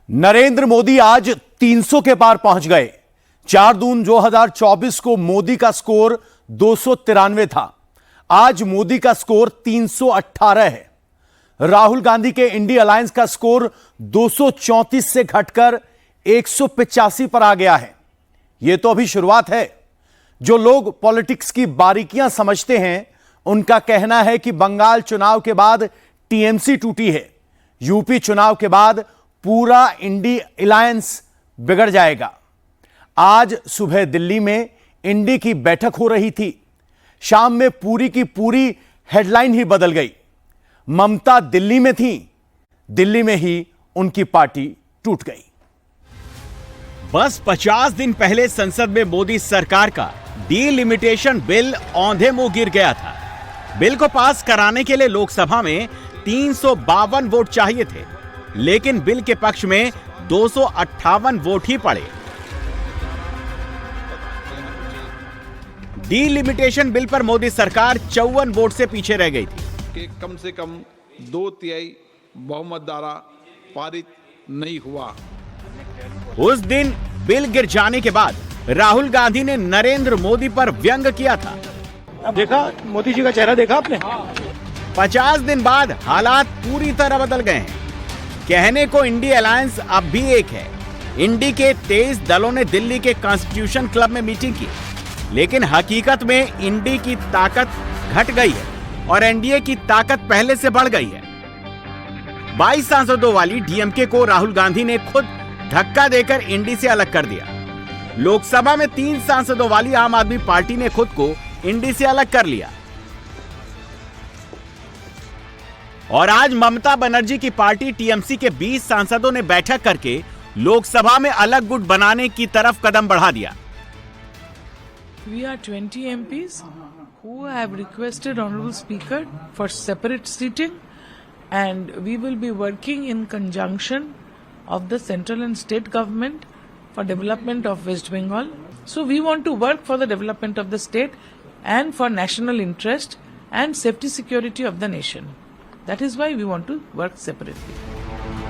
नरेंद्र मोदी आज 300 के पार पहुंच गए। 4 जून 2024 को मोदी का स्कोर 293 था। आज मोदी का स्कोर 318 है। राहुल गांधी के इंडिया अलायंस का स्कोर 234 से घटकर 185 पर आ गया है। यह तो अभी शुरुआत है। जो लोग पॉलिटिक्स की बारीकियां समझते हैं, उनका कहना है कि बंगाल चुनाव के बाद टीएमसी टूटी है, यूपी चुनाव के बाद पूरा इंडी अलायंस बिगड़ जाएगा। आज सुबह दिल्ली में इंडी की बैठक हो रही थी। शाम में पूरी की पूरी हेडलाइन ही बदल गई। ममता दिल्ली में थी, दिल्ली में ही उनकी पार्टी टूट गई। बस 50 दिन पहले संसद में मोदी सरकार का डीलिमिटेशन बिल औंधे मुंह गिर गया था। बिल को पास कराने के लिए लोकसभा में 352 वोट चाहिए थे, लेकिन बिल के पक्ष में 258 वोट ही पड़े। डीलिमिटेशन बिल पर मोदी सरकार 54 वोट से पीछे रह गई थी कि कम से कम 2/3 बहुमत द्वारा पारित नहीं हुआ। उस दिन बिल गिर जाने के बाद राहुल गांधी ने नरेंद्र मोदी पर व्यंग किया था। अब देखा मोदी जी का चेहरा देखा आपने? 50 दिन बाद हालात पूरी तरह बदल गए हैं। कहने को इंडी अलायंस अब भी एक है। इंडी के 23 दलों ने दिल्ली के कॉन्स्टिट्यूशन क्लब में मीटिंग की, लेकिन हकीकत में इंडी की ताकत घट गई है और एनडीए की ताकत पहले से बढ़ गई है। 22 सांसदों वाली डीएमके को राहुल गांधी ने खुद धक्का देकर इंडी से अलग कर दिया। लोकसभा में 3 सांसदों वाली आम आदमी पार्टी ने खुद को इंडी से अलग कर लिया। और आज ममता बनर्जी की पार्टी टीएमसी के 20 सांसदों ने बैठक करके लोकसभा में अलग गुट बनाने की तरफ कदम बढ़ा दिया। We are 20 MPs who have requested Honorable Speaker for separate seating, and we will be working in conjunction of the central and state government for development of West Bengal. So we want to work for the development of the state and for national interest and safety security of the nation. That is why we want to work separately.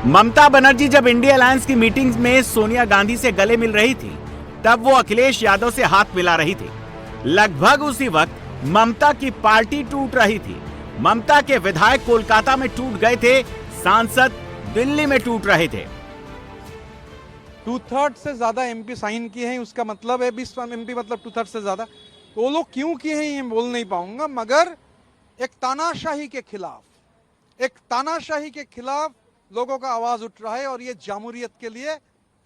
Mamata Banerjee जब India alliance की meeting में सोनिया गांधी से गले मिल रही थी, तब वो अखिलेश यादव से हाथ मिला रही थी। लगभग उसी वक्त ममता की पार्टी टूट रही थी। ममता के विधायक कोलकाता में टूट गए थे, सांसद दिल्ली में टूट रहे थे। 2/3 से ज्यादा एमपी साइन किए हैं, उसका मतलब है 20 एमपी मतलब 2/3 से ज्यादा। तो वो लोग क्यों किए हैं ये बोल नहीं पाऊंगा, मगर एक तानाशाही के खिलाफ लोगों का आवाज उठ रहा है और ये जामूरियत के लिए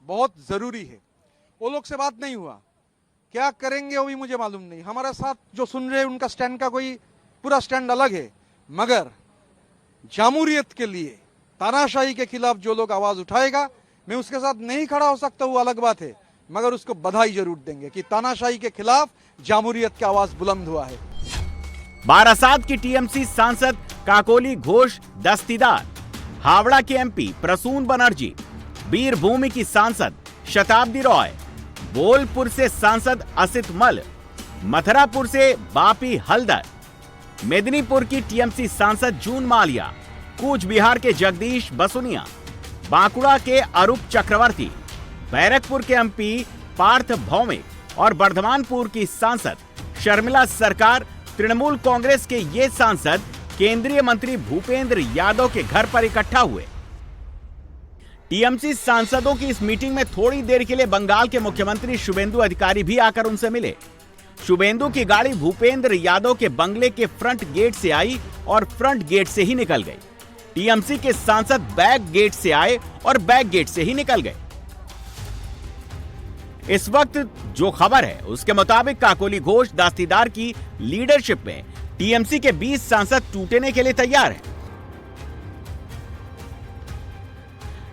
बहुत जरूरी है। वो लोग से बात नहीं हुआ, क्या करेंगे वो भी मुझे मालूम नहीं। हमारे साथ जो सुन रहे हैं उनका स्टैंड का कोई पूरा स्टैंड अलग है, मगर जामूरियत के लिए, तानाशाही के खिलाफ जो लोग आवाज उठाएगा, मैं उसके साथ नहीं खड़ा हो सकता, वो अलग बात है, मगर उसको बधाई जरूर देंगे कि तानाशाही के खिलाफ जामूरियत की आवाज बुलंद हुआ है। बारासात की टीएमसी सांसद काकोली घोष दस्तीदार, हावड़ा के एमपी प्रसून बनर्जी, बीरभूमि की सांसद शताब्दी रॉय, बोलपुर से सांसद असित मल, मथुरापुर से बापी हल्दर, मेदिनीपुर की टीएमसी सांसद जून मालिया, कूच बिहार के जगदीश बसुनिया, बांकुड़ा के अरूप चक्रवर्ती, बैरकपुर के एमपी पार्थ भौमिक और बर्धमानपुर की सांसद शर्मिला सरकार, तृणमूल कांग्रेस के ये सांसद केंद्रीय मंत्री भूपेंद्र यादव के घर पर इकट्ठा हुए। टीएमसी सांसदों की इस मीटिंग में थोड़ी देर के लिए बंगाल के मुख्यमंत्री शुभेंदु अधिकारी भी आकर उनसे मिले। शुभेंदु की गाड़ी भूपेंद्र यादव के बंगले के फ्रंट गेट से आई और फ्रंट गेट से ही निकल गई। टीएमसी के सांसद बैक गेट से आए और बैक गेट से ही निकल गए। इस वक्त जो खबर है उसके मुताबिक काकोली घोष दास्तीदार की लीडरशिप में टीएमसी के 20 सांसद टूटने के लिए तैयार हैं।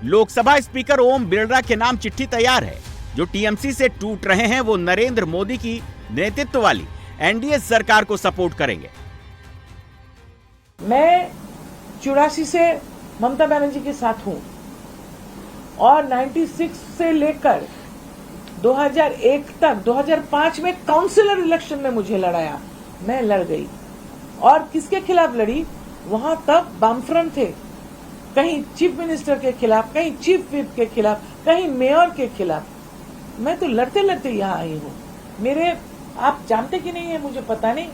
लोकसभा स्पीकर ओम बिरला के नाम चिट्ठी तैयार है। जो टीएमसी से टूट रहे हैं वो नरेंद्र मोदी की नेतृत्व वाली एनडीए सरकार को सपोर्ट करेंगे। मैं 84 से ममता बनर्जी के साथ हूं और 96 से लेकर 2001 तक 2005 में काउंसिलर इलेक्शन में मुझे लड़ाया, मैं लड़ गई। और किसके खिलाफ लड़ी? वहां तब वामफ्रंट थे, कहीं चीफ मिनिस्टर के खिलाफ, कहीं चीफ विप के खिलाफ, कहीं मेयर के खिलाफ। मैं तो लड़ते लड़ते यहाँ आई हूँ। मेरे, आप जानते कि नहीं है मुझे पता नहीं,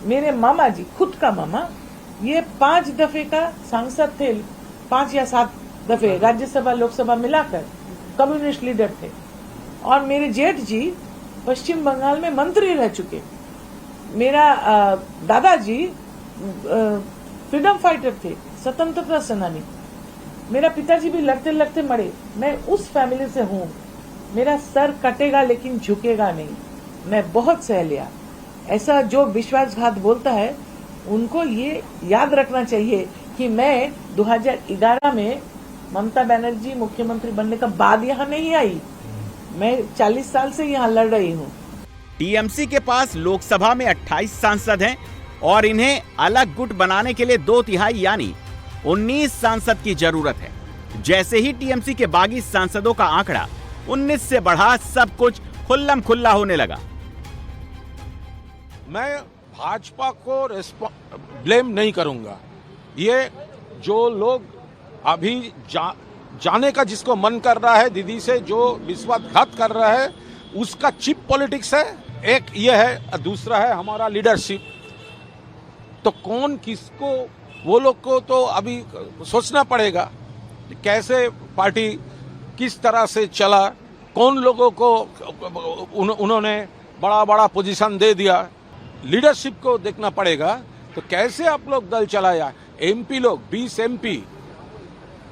मेरे मामा जी, खुद का मामा, ये 5 दफे का सांसद थे, 5 या 7 दफे राज्यसभा लोकसभा मिलाकर कम्युनिस्ट लीडर थे। और मेरे जेठ जी पश्चिम बंगाल में मंत्री रह चुके। मेरा दादाजी फ्रीडम फाइटर थे, स्वतंत्रता सेनानी। मेरा पिताजी भी लड़ते लड़ते मरे। मैं उस फैमिली से हूँ। मेरा सर कटेगा लेकिन झुकेगा नहीं। मैं बहुत सह लिया। ऐसा जो विश्वासघात बोलता है उनको ये याद रखना चाहिए कि मैं 2011 में ममता बनर्जी मुख्यमंत्री बनने का बाद यहाँ नहीं आई। मैं 40 साल से यहाँ लड़ रही हूँ। टीएमसी के पास लोकसभा में 28 सांसद हैं और इन्हें अलग गुट बनाने के लिए 2/3 यानी 19 सांसद की जरूरत है। जैसे ही टीएमसी के बागी सांसदों का आंकड़ा 19 से बढ़ा, सब कुछ खुल्लम खुल्ला होने लगा। मैं भाजपा को ब्लेम नहीं करूंगा। ये जो लोग अभी जाने का जिसको मन कर रहा है, दीदी से जो विश्वासघात कर रहा है, उसका चिप पॉलिटिक्स है। एक ये है, दूसरा है हमारा लीडरशिप। तो कौन किसको, वो लोग को तो अभी सोचना पड़ेगा कैसे पार्टी किस तरह से चला, कौन लोगों को उन्होंने बड़ा बड़ा पोजीशन दे दिया। लीडरशिप को देखना पड़ेगा। तो कैसे आप लोग दल चलाया। एमपी लोग 20 एमपी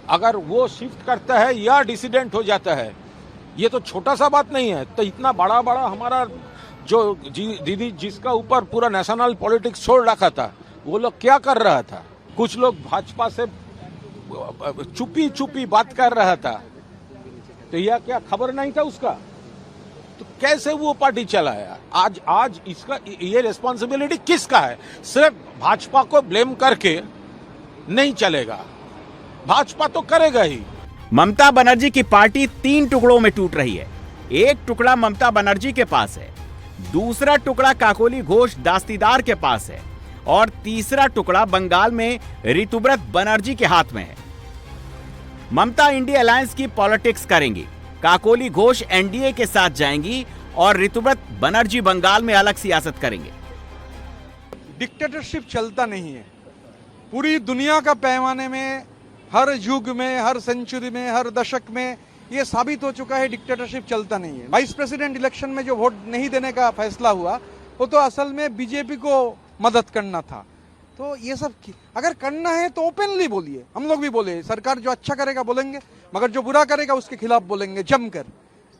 अगर वो शिफ्ट करता है या डिसिडेंट हो जाता है, ये तो छोटा सा बात नहीं है। तो इतना बड़ा बड़ा हमारा जो दीदी जिसका ऊपर पूरा नेशनल पॉलिटिक्स छोड़ रखा था, वो लोग क्या कर रहा था। कुछ लोग भाजपा से चुपी चुपी बात कर रहा था, तो यह क्या खबर नहीं था उसका। तो कैसे वो पार्टी चलाया। आज इसका ये रिस्पॉन्सिबिलिटी किसका है। सिर्फ भाजपा को ब्लेम करके नहीं चलेगा। भाजपा तो करेगा ही। ममता बनर्जी की पार्टी 3 टुकड़ों में टूट रही है। एक टुकड़ा ममता बनर्जी के पास है, दूसरा टुकड़ा काकोली घोष दास्तीदार के पास है और तीसरा टुकड़ा बंगाल में ऋतुव्रत बनर्जी के हाथ में है। ममता इंडिया अलायंस की पॉलिटिक्स करेंगी, काकोली घोष एनडीए के साथ जाएंगी और ऋतुव्रत बनर्जी बंगाल में अलग सियासत करेंगे। डिक्टेटरशिप चलता नहीं है। पूरी दुनिया का पैमाने में, हर युग में, हर सेंचुरी में, हर दशक में ये साबित हो चुका है डिक्टेटरशिप चलता नहीं है। वाइस प्रेसिडेंट इलेक्शन में जो वोट नहीं देने का फैसला हुआ, वो तो असल में बीजेपी को मदद करना था। तो ये सब अगर करना है तो ओपनली बोलिए। हम लोग भी बोले, सरकार जो अच्छा करेगा बोलेंगे, मगर जो बुरा करेगा उसके खिलाफ बोलेंगे जमकर।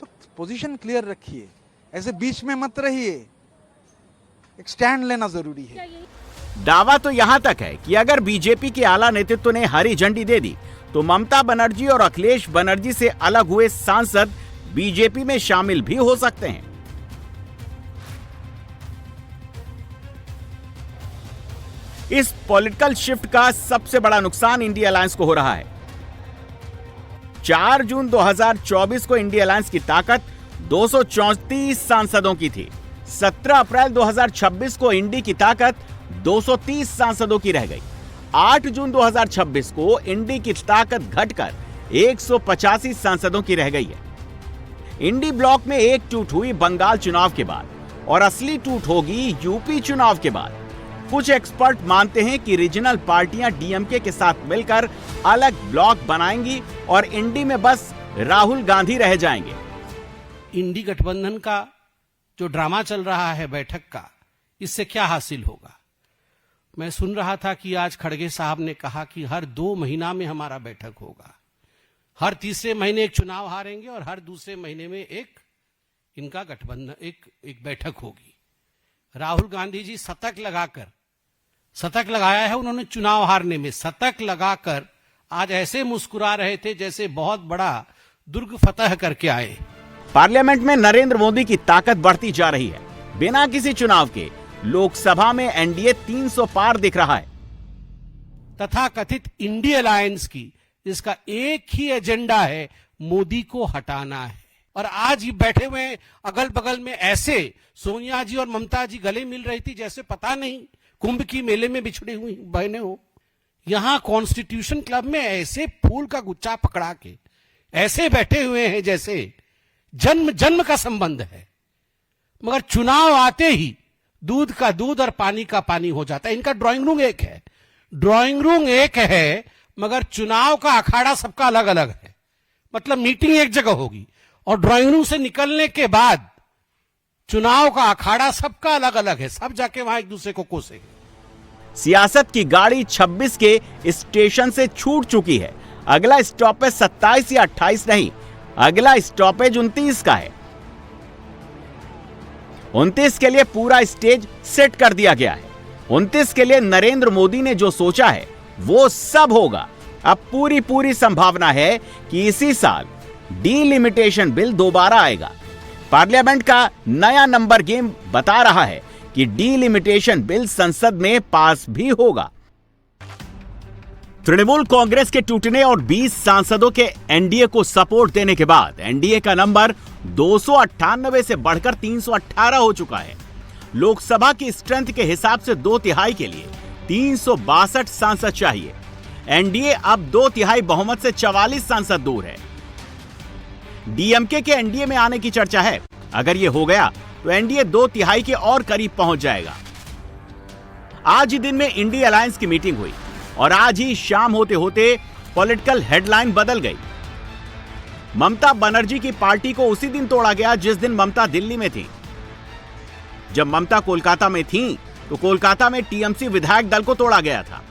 तो पोजीशन क्लियर रखिए, ऐसे बीच में मत रहिए। एक स्टैंड लेना जरूरी है। दावा तो यहां तक है कि अगर बीजेपी के आला नेतृत्व ने हरी झंडी दे दी तो ममता बनर्जी और अखिलेश बनर्जी से अलग हुए सांसद बीजेपी में शामिल भी हो सकते हैं। इस पॉलिटिकल शिफ्ट का सबसे बड़ा नुकसान इंडिया अलायंस को हो रहा है। 4 जून 2024 को इंडिया अलायंस की ताकत 234 सांसदों की थी। 17 अप्रैल 2026 को इंडी की ताकत 230 सांसदों की रह गई। 8 जून 2026 को इंडी की ताकत घटकर 185 सांसदों की रह गई है। इंडी ब्लॉक में एक टूट हुई बंगाल चुनाव के बाद और असली टूट होगी यूपी चुनाव के बाद। कुछ एक्सपर्ट मानते हैं कि रीजनल पार्टियां डीएमके के साथ मिलकर अलग ब्लॉक बनाएंगी और इंडी में बस राहुल गांधी रह जाएंगे। इंडी गठबंधन का जो ड्रामा चल रहा है बैठक का, इससे क्या हासिल होगा। मैं सुन रहा था कि आज खड़गे साहब ने कहा कि हर 2 महीना में हमारा बैठक होगा। हर तीसरे महीने एक चुनाव हारेंगे और हर दूसरे महीने में एक इनका गठबंधन एक बैठक होगी। राहुल गांधी जी शतक लगाया है उन्होंने चुनाव हारने में। शतक लगाकर आज ऐसे मुस्कुरा रहे थे जैसे बहुत बड़ा दुर्ग फतह करके आए। पार्लियामेंट में नरेंद्र मोदी की ताकत बढ़ती जा रही है। बिना किसी चुनाव के लोकसभा में एनडीए 300 पार दिख रहा है। तथा कथित इंडिया अलायंस की इसका एक ही एजेंडा है, मोदी को हटाना है। और आज ही बैठे हुए अगल बगल में ऐसे सोनिया जी और ममता जी गले मिल रही थी जैसे पता नहीं कुंभ की मेले में बिछड़ी हुई बहनें हो। यहां कॉन्स्टिट्यूशन क्लब में ऐसे फूल का गुच्छा पकड़ा के ऐसे बैठे हुए हैं जैसे जन्म जन्म का संबंध है, मगर चुनाव आते ही दूध का दूध और पानी का पानी हो जाता है। इनका ड्राइंग रूम एक है, ड्राइंग रूम एक है, मगर चुनाव का अखाड़ा सबका अलग अलग है। मतलब मीटिंग एक जगह होगी और ड्राइंग रूम से निकलने के बाद चुनाव का अखाड़ा सबका अलग अलग है, सब जाके वहां एक दूसरे को कोसेंगे। सियासत की गाड़ी 26 के स्टेशन से छूट चुकी है। अगला स्टॉपेज 27 या 28 नहीं, अगला स्टॉपेज 29 का है। 29 के लिए पूरा स्टेज सेट कर दिया गया है। 29 के लिए नरेंद्र मोदी ने जो सोचा है वो सब होगा। अब पूरी संभावना है कि इसी साल डीलिमिटेशन बिल दोबारा आएगा। पार्लियामेंट का नया नंबर गेम बता रहा है कि डीलिमिटेशन बिल संसद में पास भी होगा। तृणमूल कांग्रेस के टूटने और 20 सांसदों के एनडीए को सपोर्ट देने के बाद एनडीए का नंबर 298 से बढ़कर 318 हो चुका है। लोकसभा की स्ट्रेंथ के हिसाब से 2/3 के लिए 362 सांसद चाहिए। एनडीए अब 2/3 बहुमत से 44 सांसद दूर है। डीएमके के एनडीए में आने की चर्चा है। अगर यह हो गया तो एनडीए 2/3 के और करीब पहुंच जाएगा। आज ही दिन में इंडी अलायंस की मीटिंग हुई और आज ही शाम होते होते पॉलिटिकल हेडलाइन बदल गई। ममता बनर्जी की पार्टी को उसी दिन तोड़ा गया जिस दिन ममता दिल्ली में थी। जब ममता कोलकाता में थी तो कोलकाता में टीएमसी विधायक दल को तोड़ा गया था,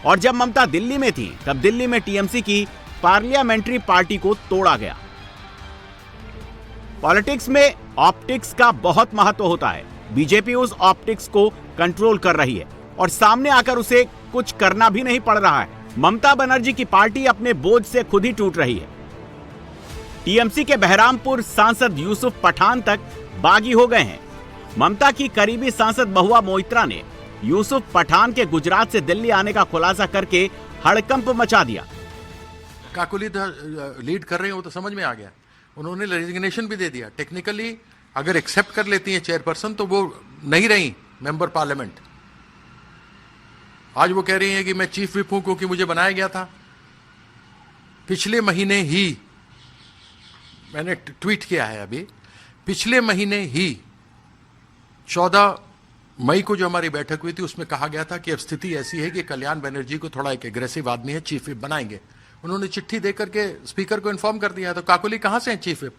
और जब ममता दिल्ली में थी तब दिल्ली में टीएमसी की पार्लियामेंट्री पार्टी को तोड़ा गया। पॉलिटिक्स में ऑप्टिक्स का बहुत महत्व होता है। बीजेपी उस ऑप्टिक्स को कंट्रोल कर रही है और सामने आकर उसे कुछ करना भी नहीं पड़ रहा है। ममता बनर्जी की पार्टी अपने बोझ से खुद ही टूट रही है। टीएमसी के बहरामपुर सांसद यूसुफ पठान तक बागी हो गए हैं। ममता की करीबी सांसद महुआ मोइत्रा ने यूसुफ पठान के गुजरात से दिल्ली आने का खुलासा करके हड़कंप मचा दिया। काकोली लीड कर रहे हैं वो तो समझ में आ गया। उन्होंने रेजिग्नेशन भी दे दिया। टेक्निकली अगर एक्सेप्ट कर लेती है चेयरपर्सन तो वो नहीं रही मेंबर पार्लियामेंट। आज वो कह रही है कि मैं चीफ विप हूं क्योंकि मुझे बनाया गया था। पिछले महीने ही मैंने ट्वीट किया है, अभी पिछले महीने ही 14 मई को जो हमारी बैठक हुई थी उसमें कहा गया था कि अब स्थिति ऐसी है कि कल्याण बनर्जी को थोड़ा एक एग्रेसिव आदमी है, चीफ विप बनाएंगे। उन्होंने चिट्ठी देकर के स्पीकर को इन्फॉर्म कर दिया। तो काकोली कहां से है चीफ विप?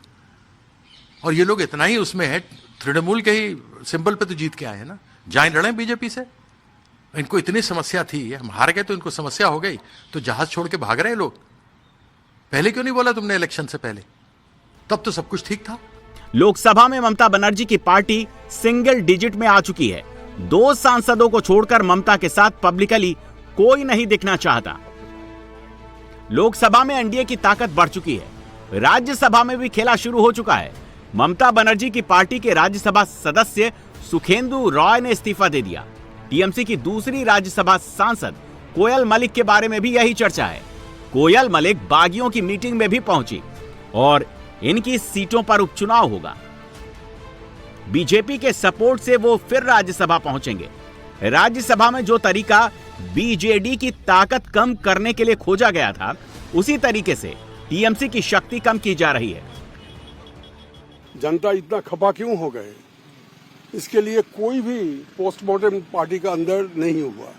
और ये लोग इतना ही उसमें है, तृणमूल के ही सिंबल पे तो जीत के आए हैं ना। जाए लड़े बीजेपी से। इनको इतनी समस्या थी, हम हार गए तो इनको समस्या हो गई तो जहाज छोड़ के भाग रहे हैं लोग। पहले क्यों नहीं बोला तुमने इलेक्शन से पहले? तब तो सब कुछ ठीक था। लोकसभा में ममता बनर्जी की पार्टी सिंगल डिजिट में आ चुकी है। 2 सांसदों को छोड़कर ममता के साथ पब्लिकली कोई नहीं दिखना चाहता। लोकसभा में एनडीए की ताकत बढ़ चुकी है। राज्यसभा में भी खेला शुरू हो चुका है। ममता बनर्जी की पार्टी के राज्यसभा सदस्य सुखेंदु रॉय ने इस्तीफा दे दिया। टीएमसी की दूसरी राज्यसभा सांसद कोयल मलिक के बारे में भी यही चर्चा है। कोयल मलिक बागियों की मीटिंग में भी पहुंची और इनकी सीटों पर उपचुनाव होगा। बीजेपी के सपोर्ट से वो फिर राज्यसभा पहुंचेंगे। राज्यसभा में जो तरीका बीजेडी की ताकत कम करने के लिए खोजा गया था, उसी तरीके से टीएमसी की शक्ति कम की जा रही है। जनता इतना खपा क्यों हो गए? इसके लिए कोई भी पोस्टमार्टम पार्टी का अंदर नहीं हुआ।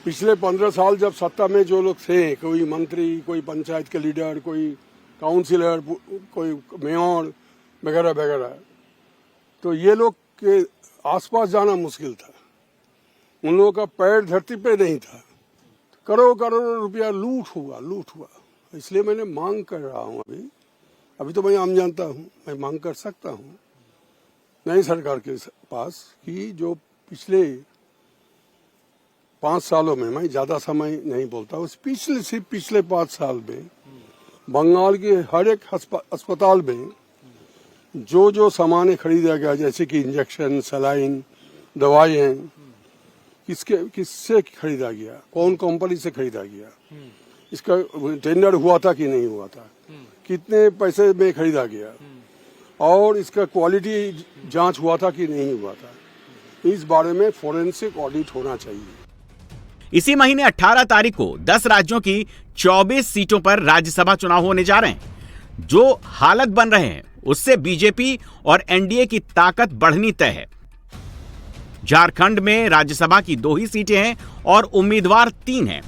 पिछले 15 साल जब सत्ता में जो लोग थे, कोई मंत्री, कोई पंचायत के लीडर, कोई काउंसिलर, कोई मेयर वगैरह वगैरह, तो ये लोग के आसपास जाना मुश्किल था। उन लोगों का पैर धरती पे नहीं था। करोड़ रुपया लूट हुआ। इसलिए मैंने मांग कर रहा हूं। अभी तो मैं आम जानता हूं, मैं मांग कर सकता हूं नई सरकार के पास कि जो पिछले 5 सालों में, मैं ज्यादा समय नहीं बोलता, उस पिछले 5 साल में बंगाल के हर एक अस्पताल में जो सामान खरीदा गया, जैसे कि इंजेक्शन, सलाइन, दवाइयाँ, किससे खरीदा गया, कौन कंपनी से खरीदा गया, इसका टेंडर हुआ था कि नहीं हुआ था, कितने पैसे में खरीदा गया, और इसका क्वालिटी जांच हुआ था कि नहीं हुआ था, इस बारे में फोरेंसिक ऑडिट होना चाहिए। इसी महीने 18 तारीख को 10 राज्यों की 24 सीटों पर राज्यसभा चुनाव होने जा रहे हैं। जो हालत बन रहे हैं उससे बीजेपी और एनडीए की ताकत बढ़नी तय है। झारखंड में राज्यसभा की 2 ही सीटें हैं और उम्मीदवार 3 हैं।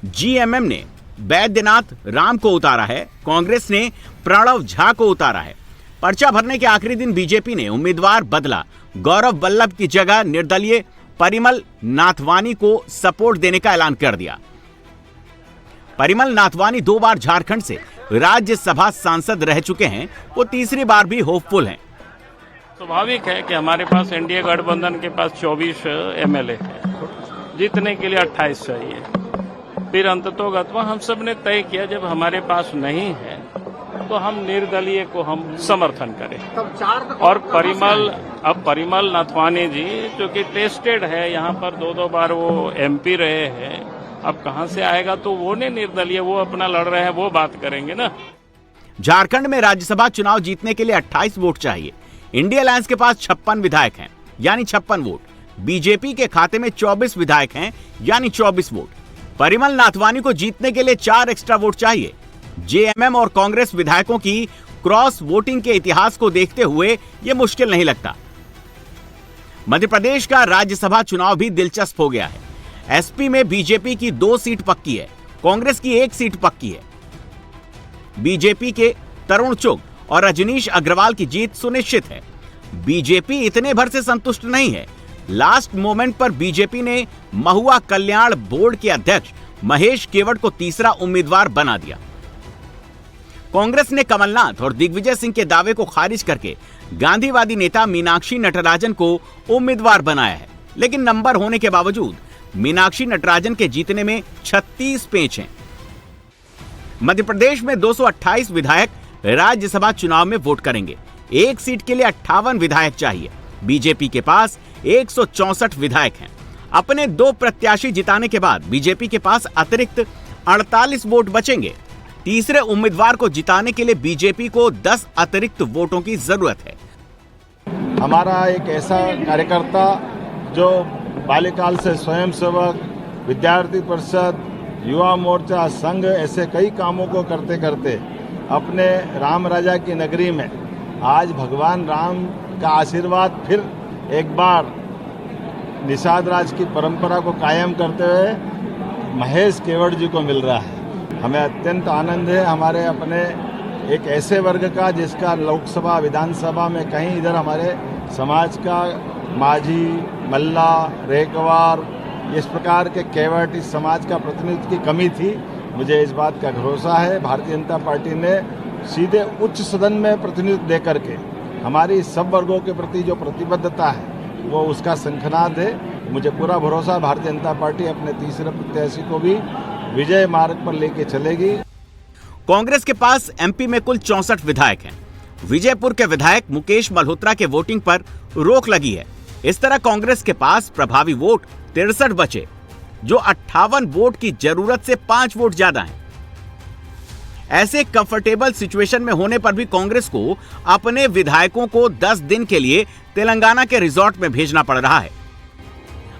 जीएमएम ने बैद्यनाथ राम को उतारा है, कांग्रेस ने प्रणव झा को उतारा है। पर्चा भरने के आखिरी दिन बीजेपी ने उम्मीदवार बदला। गौरव वल्लभ की जगह निर्दलीय परिमल नाथवानी को सपोर्ट देने का ऐलान कर दिया। परिमल नाथवानी 2 बार झारखंड से राज्यसभा सांसद रह चुके हैं। वो तीसरी बार भी होपफुल हैं। स्वाभाविक है कि हमारे पास एनडीए गठबंधन के पास 24 एमएलए है, जीतने के लिए 28 चाहिए। फिर अंततोगत्वा हम सब ने तय किया जब हमारे पास नहीं है तो हम निर्दलीय को हम समर्थन करें। और परिमल नाथवानी जी जो कि टेस्टेड है, यहाँ पर 2 बार वो एमपी रहे हैं, अब कहां से आएगा, तो वो नहीं निर्दलीय, वो अपना लड़ रहे हैं, वो बात करेंगे ना। झारखंड में राज्यसभा चुनाव जीतने के लिए 28 वोट चाहिए। इंडिया अलायंस के पास 56 विधायक हैं, यानी 56 वोट। बीजेपी के खाते में 24 विधायक हैं, यानी 24 वोट। परिमल नाथवानी को जीतने के लिए 4 एक्स्ट्रा वोट चाहिए। जेएमएम और कांग्रेस विधायकों की क्रॉस वोटिंग के इतिहास को देखते हुए यह मुश्किल नहीं लगता। मध्य प्रदेश का राज्यसभा चुनाव भी दिलचस्प हो गया है। एसपी में बीजेपी की 2 सीट पक्की है, कांग्रेस की 1 सीट पक्की है। बीजेपी के तरुण चुग और रजनीश अग्रवाल की जीत सुनिश्चित है। बीजेपी इतने भर से संतुष्ट नहीं है। लास्ट मोमेंट पर बीजेपी ने महुआ कल्याण बोर्ड के अध्यक्ष महेश केवट को तीसरा उम्मीदवार बना दिया। कांग्रेस ने कमलनाथ और दिग्विजय सिंह के दावे को खारिज करके गांधीवादी नेता मीनाक्षी नटराजन को उम्मीदवार बनाया है, लेकिन नंबर होने के बावजूद मीनाक्षी नटराजन के जीतने में 36 पेंच हैं। मध्य प्रदेश में 228 विधायक राज्यसभा चुनाव में वोट करेंगे। 1 सीट के लिए 58 विधायक चाहिए। बीजेपी के पास 164 विधायक हैं। अपने 2 प्रत्याशी जिताने के बाद बीजेपी के पास अतिरिक्त 48 वोट बचेंगे। तीसरे उम्मीदवार को जिताने के लिए बीजेपी को 10 अतिरिक्त वोटों की जरूरत है। हमारा एक ऐसा कार्यकर्ता जो बाल्यकाल से स्वयंसेवक, विद्यार्थी परिषद, युवा मोर्चा, संघ, ऐसे कई कामों को करते करते अपने राम राजा की नगरी में आज भगवान राम का आशीर्वाद फिर एक बार निषाद राज की परंपरा को कायम करते हुए महेश केवट जी को मिल रहा है। हमें अत्यंत आनंद है हमारे अपने एक ऐसे वर्ग का जिसका लोकसभा विधानसभा में कहीं इधर हमारे समाज का माझी, मल्ला, रेकवार, इस प्रकार के केवट इस समाज का प्रतिनिधित्व की कमी थी। मुझे इस बात का भरोसा है भारतीय जनता पार्टी ने सीधे उच्च सदन में प्रतिनिधित्व दे करके हमारी सब वर्गों के प्रति जो प्रतिबद्धता है वो उसका शंखनाद है। मुझे पूरा भरोसा भारतीय जनता पार्टी अपने तीसरे प्रत्याशी को भी विजय मार्ग पर लेके चलेगी। कांग्रेस के पास एमपी में कुल 64 विधायक हैं। विजयपुर के विधायक मुकेश मल्होत्रा के वोटिंग पर रोक लगी है। इस तरह कांग्रेस के पास प्रभावी वोट 63 बचे, जो 58 वोट की जरूरत से 5 वोट ज्यादा हैं। ऐसे कंफर्टेबल सिचुएशन में होने पर भी कांग्रेस को अपने विधायकों को 10 दिन के लिए तेलंगाना के रिजॉर्ट में भेजना पड़ रहा है।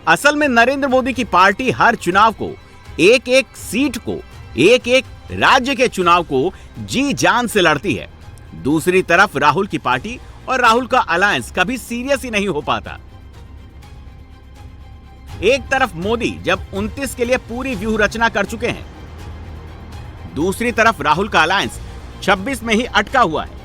असल में नरेंद्र मोदी की पार्टी हर चुनाव को, एक-एक सीट को, एक-एक राज्य के चुनाव को जी जान से लड़ती है। दूसरी तरफ राहुल की पार्टी और राहुल का अलायंस कभी सीरियस ही नहीं हो पाता। एक तरफ मोदी जब 29 के लिए पूरी व्यूह रचना कर चुके हैं, दूसरी तरफ राहुल का अलायंस 26 में ही अटका हुआ है।